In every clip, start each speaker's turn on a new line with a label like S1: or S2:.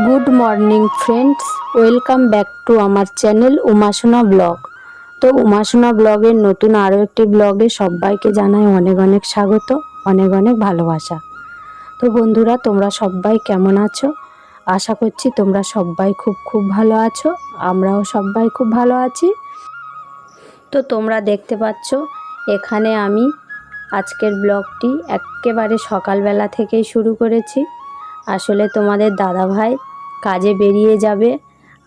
S1: Good morning friends, welcome back to আমার channel উমাসোনা blog. তো উমাসোনা ব্লগের নতুন আরও একটি ব্লগে সবাইকে জানাই অনেক অনেক স্বাগত, অনেক অনেক ভালোবাসা। তো বন্ধুরা, তোমরা সবাই কেমন আছো? আশা করছি তোমরা সবাই খুব ভালো আছো। আমরাও সবাই খুব ভালো আছি। তো তোমরা দেখতে পাচ্ছ এখানে আমি আজকের ব্লগটি একেবারে সকালবেলা থেকেই শুরু করেছি। আসলে তোমাদের দাদাভাই কাজে বেরিয়ে যাবে,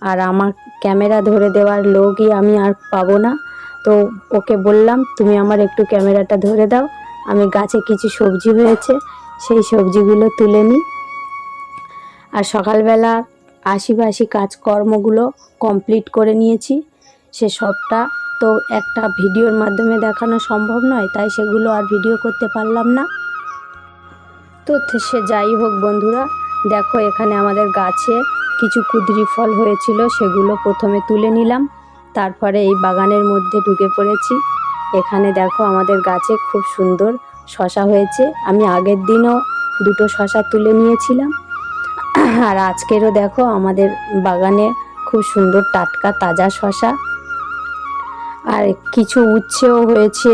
S1: আর আমার ক্যামেরা ধরে দেওয়ার লোকই আমি আর পাবো না। তো ওকে বললাম, তুমি আমার একটু ক্যামেরাটা ধরে দাও, আমি গাছে কিছু সবজি হয়েছে সেই সবজিগুলো তুলে নিই। আর সকালবেলা আশিপাশি কাজকর্মগুলো কমপ্লিট করে নিয়েছি। সে সবটা তো একটা ভিডিওর মাধ্যমে দেখানো সম্ভব নয়, তাই সেগুলো আর ভিডিও করতে পারলাম না। তো সে যাই হোক বন্ধুরা, দেখো এখানে আমাদের গাছে কিছু কুঁদরি ফল হয়েছিল, সেগুলো প্রথমে তুলে নিলাম। তারপরে এই বাগানের মধ্যে ঢুকে পড়েছি। এখানে দেখো আমাদের গাছে খুব সুন্দর শসা হয়েছে। আমি আগের দিনও দুটো শসা তুলে নিয়েছিলাম, আর আজকেরও দেখো আমাদের বাগানে খুব সুন্দর টাটকা তাজা শসা। আর কিছু উচ্ছেও হয়েছে,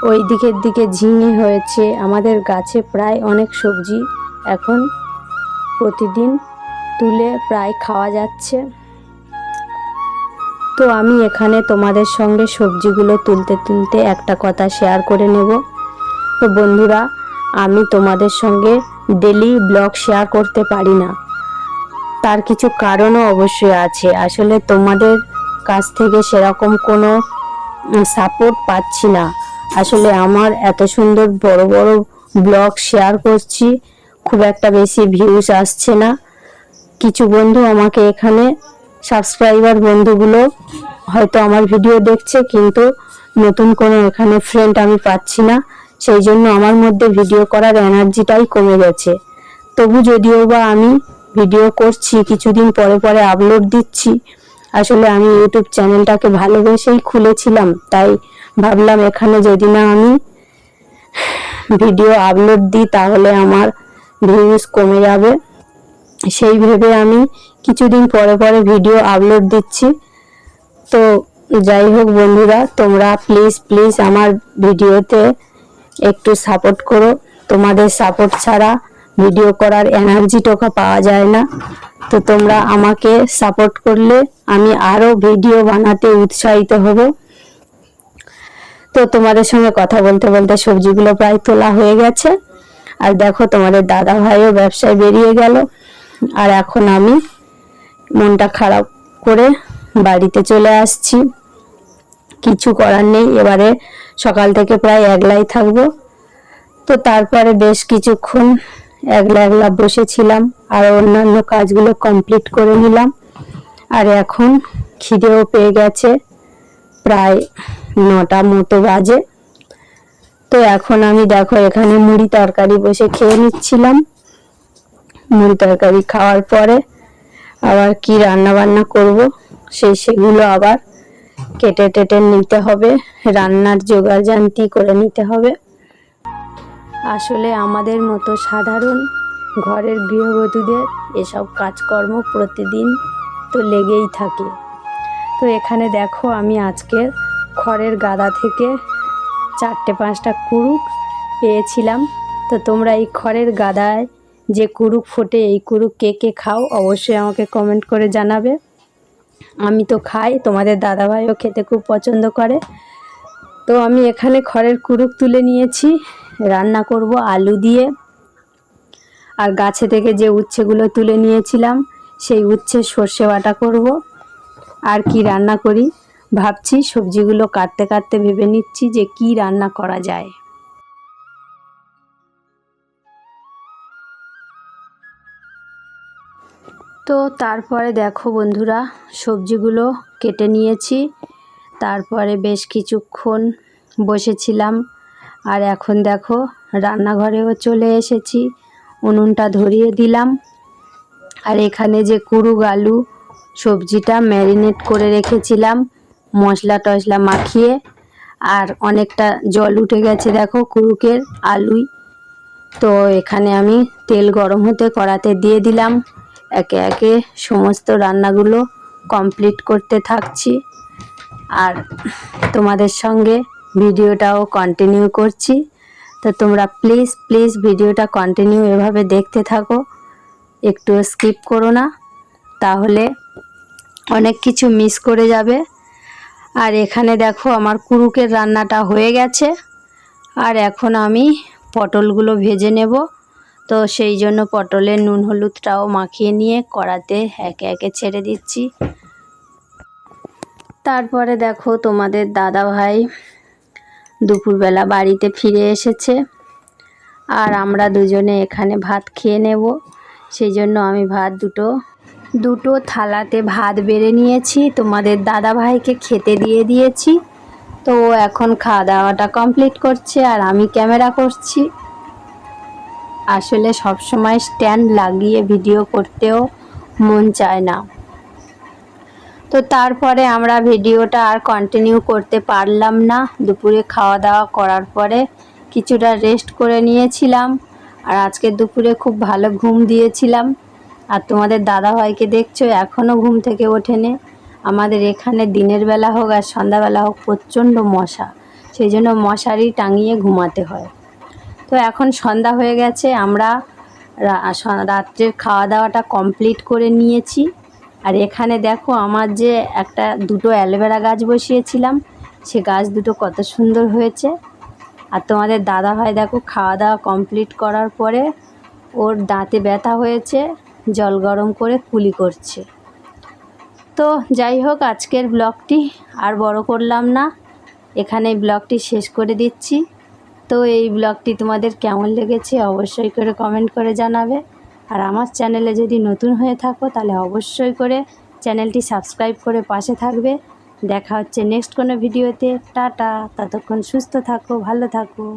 S1: ওই দিকের দিকে ঝিঙে হয়েছে। আমাদের গাছে প্রায় অনেক সবজি এখন প্রতিদিন তুলে প্রায় খাওয়া যাচ্ছে। তো আমি এখানে তোমাদের সঙ্গে সবজিগুলো তুলতে একটা কথা শেয়ার করে নেব। তো বন্ধুরা, আমি তোমাদের সঙ্গে ডেলি ব্লগ শেয়ার করতে পারি না, তার কিছু কারণও অবশ্যই আছে। আসলে তোমাদের কাছ থেকে সেরকম কোনো সাপোর্ট পাচ্ছি না। আসলে আমার এত সুন্দর বড় বড় ব্লগ শেয়ার করছি, খুব একটা বেশি ভিউজ আসছে না। কিছু বন্ধু আমাকে এখানে সাবস্ক্রাইবার বন্ধুগুলো হয়তো আমার ভিডিও দেখছে, কিন্তু নতুন কোনো এখানে ফ্রেন্ড আমি পাচ্ছি না। সেই জন্য আমার মধ্যে ভিডিও করার এনার্জিটাই কমে গেছে। তবু যদিও বা আমি ভিডিও করছি, কিছুদিন পরে পরে আপলোড দিচ্ছি। আসলে আমি ইউটিউব চ্যানেলটাকে ভালোবেসেই খুলেছিলাম, তাই ভাবলাম এখানে যদি না আমি ভিডিও আপলোড দিই তাহলে আমার ভিউজ কমে যাবে। সেই ভেবে আমি কিছুদিন পরে পরে ভিডিও আপলোড দিচ্ছি। তো যাই হোক বন্ধুরা, তোমরা প্লিজ আমার ভিডিওতে একটু সাপোর্ট করো। তোমাদের সাপোর্ট ছাড়া ভিডিও করার এনার্জিটাও পাওয়া যায় না। তো তোমরা আমাকে সাপোর্ট করলে আমি আরও ভিডিও বানাতে উৎসাহিত হব। তো তোমাদের সঙ্গে কথা বলতে বলতে সবজিগুলো প্রায় তোলা হয়ে গেছে। আর দেখো তোমাদের দাদা ভাইও ব্যবসায় বেরিয়ে গেল, আর এখন আমি মনটা খারাপ করে বাড়িতে চলে আসছি। কিছু করার নেই, এবারে সকাল থেকে প্রায় একলাই থাকবো। তো তারপরে বেশ কিছুক্ষণ একলা বসেছিলাম, আর অন্যান্য কাজগুলো কমপ্লিট করে নিলাম। আর এখন খিদেও পেয়ে গেছে, প্রায় 9টা মতো বাজে। তো এখন আমি দেখো এখানে মুড়ি তরকারি বসে খেয়ে নিচ্ছিলাম। মুড়ি তরকারি খাওয়ার পরে আবার কি রান্না বান্না করব, সেগুলো আবার কেটে নিতে হবে, রান্নার জোগাড়জান্তি করে নিতে হবে। আসলে আমাদের মতো সাধারণ ঘরের গৃহবধূদের এসব কাজকর্ম প্রতিদিন তো লেগেই থাকে। তো এখানে দেখো আমি আজকে খড়ের গাদা থেকে 4-5টা কুড়ুক পেয়েছিলাম। তো তোমরা এই খড়ের গাদায় যে কুড়ুক ফোটে, এই কুড়ুক কে কে খাও অবশ্যই আমাকে কমেন্ট করে জানাবে। আমি তো খাই, তোমাদের দাদাভাইও খেতে খুব পছন্দ করে। তো আমি এখানে খড়ের কুড়ুক তুলে নিয়েছি, রান্না করব আলু দিয়ে। আর গাছে থেকে যে উচ্ছেগুলো তুলে নিয়েছিলাম সেই উচ্ছে সর্ষে বাটা করব। আর কি রান্না করি ভাবছি, সবজিগুলো কাটতে ভেবে নিচ্ছি যে কি রান্না করা যায়। তো তারপরে দেখো বন্ধুরা, সবজিগুলো কেটে নিয়েছি। তারপরে বেশ কিছুক্ষণ বসেছিলাম, আর এখন দেখো রান্নাঘরেও চলে এসেছি। উনুনটা ধরিয়ে দিলাম। আর এখানে যে কুড়ুক আলু সবজিটা ম্যারিনেট করে রেখেছিলাম মশলা টশলা মাখিয়ে, আর অনেকটা জল উঠে গেছে দেখো কুড়ুকের আলুই। তো এখানে আমি তেল গরম হতে কড়াতে দিয়ে দিলাম। একে একে সমস্ত রান্নাগুলো কমপ্লিট করতে থাকছি আর তোমাদের সঙ্গে ভিডিওটাও কন্টিনিউ করছি। তো তোমরা প্লিজ প্লিজ ভিডিওটা কন্টিনিউ এভাবে দেখতে থাকো, একটু স্কিপ করো না, তাহলে অনেক কিছু মিস করে যাবে। আর এখানে দেখো আমার কুরুকের রান্নাটা হয়ে গেছে আর এখন আমি পটলগুলো ভেজে নেব। তো সেই জন্য পটলের নুন হলুদটাও মাখিয়ে নিয়ে কড়াতে একে একে ছেড়ে দিচ্ছি। তারপরে দেখো তোমাদের দাদা ভাই দুপুরবেলা বাড়িতে ফিরে এসেছে আর আমরা দুজনে এখানে ভাত খেয়ে নেব। সেই জন্য আমি ভাত দুটো থালাতে ভাত বেড়ে নিয়েছি, তোমাদের দাদা ভাইকে খেতে দিয়ে দিয়েছি। তো এখন খাওয়া দাওয়াটা কমপ্লিট করছে আর আমি ক্যামেরা করছি। আসলে সব সময় স্ট্যান্ড লাগিয়ে ভিডিও করতেও মন চায় না। তো তারপরে আমরা ভিডিওটা আর কন্টিনিউ করতে পারলাম না। দুপুরে খাওয়া দাওয়া করার পরে কিছুটা রেস্ট করে নিয়েছিলাম আর আজকে দুপুরে খুব ভালো ঘুম দিয়েছিলাম। আর তোমাদের দাদাভাইকে দেখছো এখনও ঘুম থেকে ওঠেনি। আমাদের এখানে দিনের বেলা হোক আর সন্ধ্যাবেলা হোক প্রচণ্ড মশা, সেই জন্য মশারি টাঙিয়ে ঘুমাতে হয়। তো এখন সন্ধ্যা হয়ে গেছে, আমরা রাত্রের খাওয়া দাওয়াটা কমপ্লিট করে নিয়েছি। আর এখানে দেখো আমার যে দুটো অ্যালোভেরা গাছ বসিয়েছিলাম, সে গাছ দুটো কত সুন্দর হয়েছে। আর তোমাদের দাদাভাই দেখো খাওয়া দাওয়া কমপ্লিট করার পরে ওর দাঁতে ব্যথা হয়েছে, জল গরম করে কুলি করছে। তো যাই হোক, আজকের ব্লগটি আর বড় করলাম না, এখানে ব্লগটি শেষ করে দিচ্ছি। তো এই ব্লগটি তোমাদের কেমন লেগেছে অবশ্যই করে কমেন্ট করে জানাবে। আর আমার চ্যানেলে যদি নতুন হয়ে থাকো তাহলে অবশ্যই করে চ্যানেলটি সাবস্ক্রাইব করে পাশে থাকবে। দেখা হচ্ছে নেক্সট কোনো ভিডিওতে। টাটা, ততক্ষণ সুস্থ থাকো, ভালো থাকো।